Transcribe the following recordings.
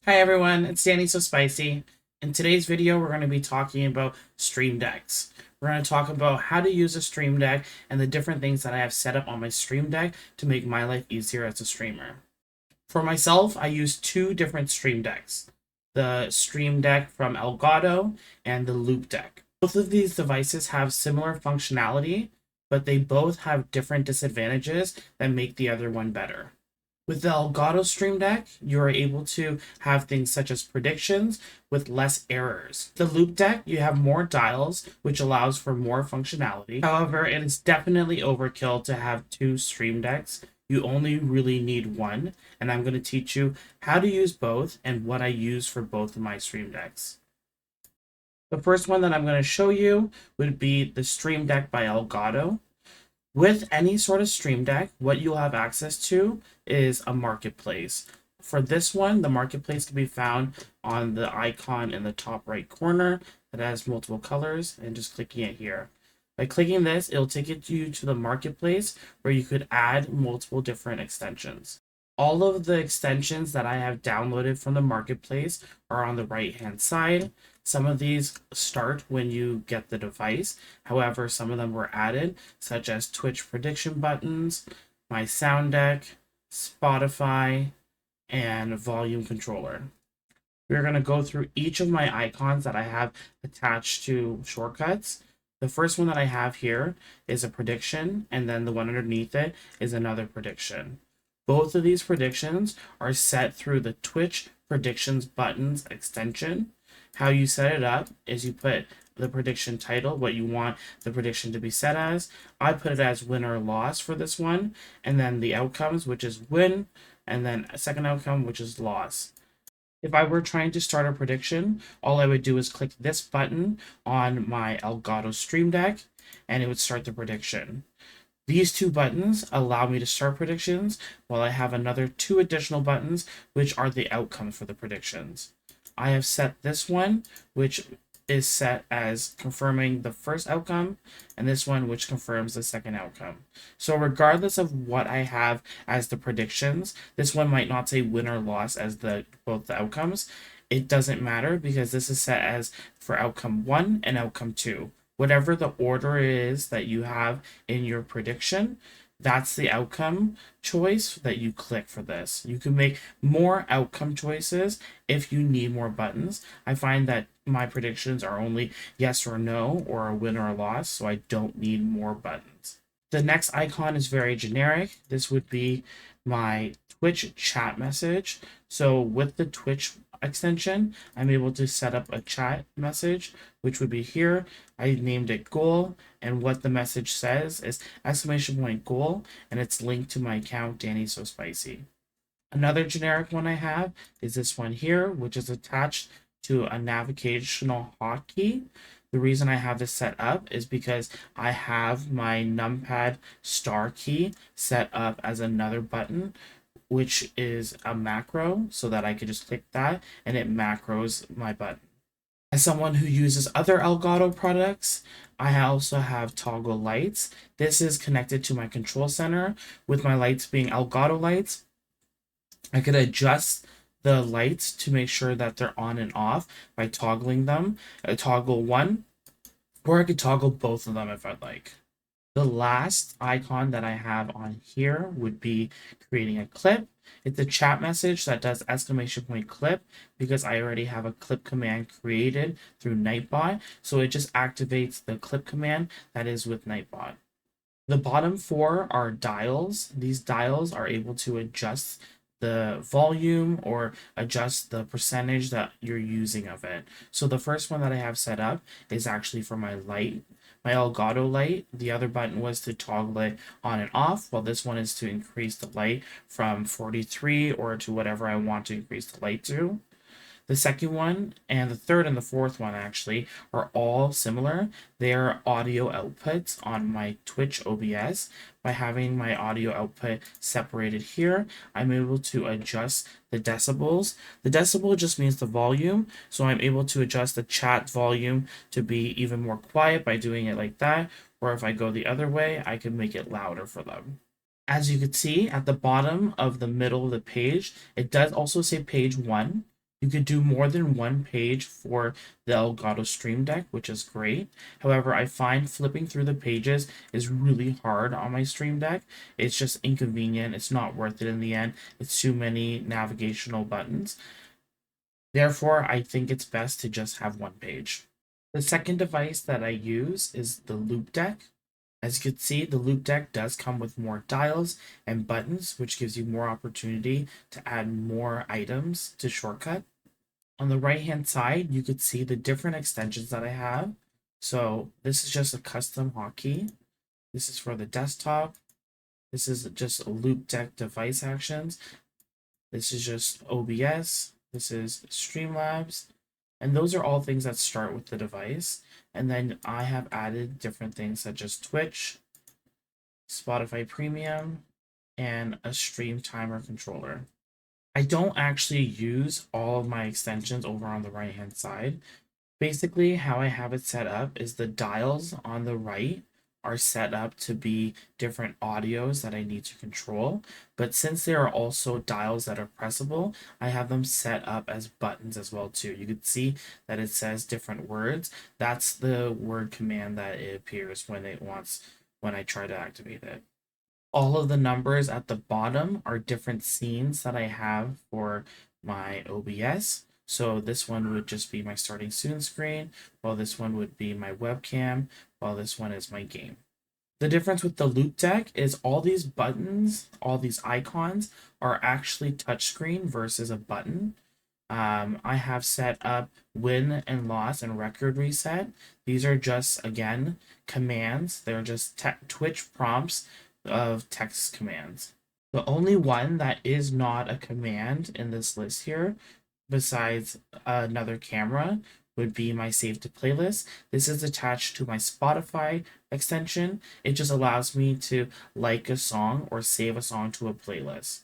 Hi everyone, it's Danny So Spicy. In today's video, we're going to be talking about Stream Decks. We're going to talk about how to use a Stream Deck and the different things that I have set up on my Stream Deck to make my life easier as a streamer. For myself, I use two different Stream Decks, the Stream Deck from Elgato and the Loupedeck. Both of these devices have similar functionality, but they both have different disadvantages that make the other one better. With the Elgato Stream Deck, you are able to have things such as predictions with less errors. The Loop Deck, you have more dials, which allows for more functionality. However, it is definitely overkill to have two Stream Decks. You only really need one, and I'm going to teach you how to use both and what I use for both of my Stream Decks. The first one that I'm going to show you would be the Stream Deck by Elgato. With any sort of Stream Deck, what you'll have access to is a marketplace. For this one, the marketplace can be found on the icon in the top right corner that has multiple colors, and just clicking it here. By clicking this, it'll take you to the marketplace where you could add multiple different extensions. All of the extensions that I have downloaded from the marketplace are on the right hand side. Some of these start when you get the device. However, some of them were added, such as Twitch prediction buttons, my sound deck, Spotify, and volume controller. We're going to go through each of my icons that I have attached to shortcuts. The first one that I have here is a prediction, and then the one underneath it is another prediction. Both of these predictions are set through the Twitch predictions buttons extension. How you set it up is you put the prediction title, what you want the prediction to be set as. I put it as win or loss for this one, and then the outcomes, which is win, and then a second outcome, which is loss. If I were trying to start a prediction, all I would do is click this button on my Elgato Stream Deck, and it would start the prediction. These two buttons allow me to start predictions, while I have another two additional buttons, which are the outcomes for the predictions. I have set this one, which is set as confirming the first outcome, and this one, which confirms the second outcome. So regardless of what I have as the predictions, this one might not say win or loss as both the outcomes. It doesn't matter because this is set as for outcome 1 and outcome 2. Whatever the order is that you have in your prediction, that's the outcome choice that you click for this. You can make more outcome choices if you need more buttons. I find that my predictions are only yes or no, or a win or a loss, so I don't need more buttons. The next icon is very generic. This would be my Twitch chat message. So with the Twitch extension, I'm able to set up a chat message, which would be here. I named it goal, and what the message says is exclamation point goal, and it's linked to my account, Danny So Spicy. Another generic one I have is this one here, which is attached to a navigational hotkey. The reason I have this set up is because I have my numpad star key set up as another button, which is a macro, so that I could just click that and it macros my button. As someone who uses other Elgato products, I also have toggle lights. This is connected to my control center. With my lights being Elgato lights, I could adjust the lights to make sure that they're on and off by toggling them. I toggle one, or I could toggle both of them if I'd like. The last icon that I have on here would be creating a clip. It's a chat message that does exclamation point clip because I already have a clip command created through Nightbot. So it just activates the clip command that is with Nightbot. The bottom four are dials. These dials are able to adjust the volume or adjust the percentage that you're using of it. So the first one that I have set up is actually for my light, my Elgato light. The other button was to toggle it on and off, while this one is to increase the light from 43 or to whatever I want to increase the light to. The second one and the third and the fourth one actually are all similar. They are audio outputs on my Twitch OBS. By having my audio output separated here, I'm able to adjust the decibels. The decibel just means the volume, so I'm able to adjust the chat volume to be even more quiet by doing it like that, or if I go the other way, I can make it louder for them. As you can see at the bottom of the middle of the page, it does also say page 1. You could do more than one page for the Elgato Stream Deck, which is great. However, I find flipping through the pages is really hard on my Stream Deck. It's just inconvenient. It's not worth it in the end. It's too many navigational buttons. Therefore, I think it's best to just have one page. The second device that I use is the Loupedeck. As you can see, the Loupedeck does come with more dials and buttons, which gives you more opportunity to add more items to shortcut. On the right hand side, you could see the different extensions that I have. So this is just a custom hotkey. This is for the desktop. This is just Loupedeck device actions. This is just OBS. This is Streamlabs. And those are all things that start with the device. And then I have added different things such as Twitch, Spotify Premium, and a stream timer controller. I don't actually use all of my extensions over on the right hand side. Basically, how I have it set up is the dials on the right are set up to be different audios that I need to control. But since there are also dials that are pressable, I have them set up as buttons as well too. You can see that it says different words. That's the word command that it appears when I try to activate it. All of the numbers at the bottom are different scenes that I have for my OBS. So this one would just be my starting student screen, while this one would be my webcam, while this one is my game. The difference with the Loupedeck is all these buttons, all these icons are actually touchscreen versus a button. I have set up win and loss and record reset. These are just, again, commands. They're just Twitch prompts of text commands. The only one that is not a command in this list here, besides another camera, would be my save to playlist. This is attached to my Spotify extension. It just allows me to like a song or save a song to a playlist.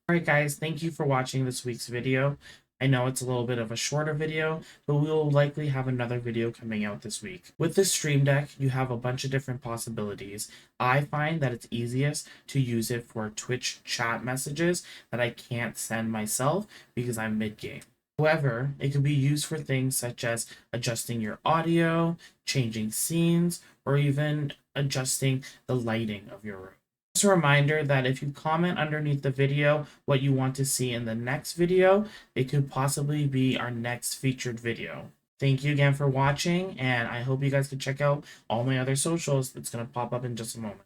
Alright guys, thank you for watching this week's video. I know it's a little bit of a shorter video, but we will likely have another video coming out this week. With this Stream Deck, you have a bunch of different possibilities. I find that it's easiest to use it for Twitch chat messages that I can't send myself because I'm mid-game. However, it can be used for things such as adjusting your audio, changing scenes, or even adjusting the lighting of your room. Just a reminder that if you comment underneath the video what you want to see in the next video, it could possibly be our next featured video. Thank you again for watching, and I hope you guys can check out all my other socials. It's going to pop up in just a moment.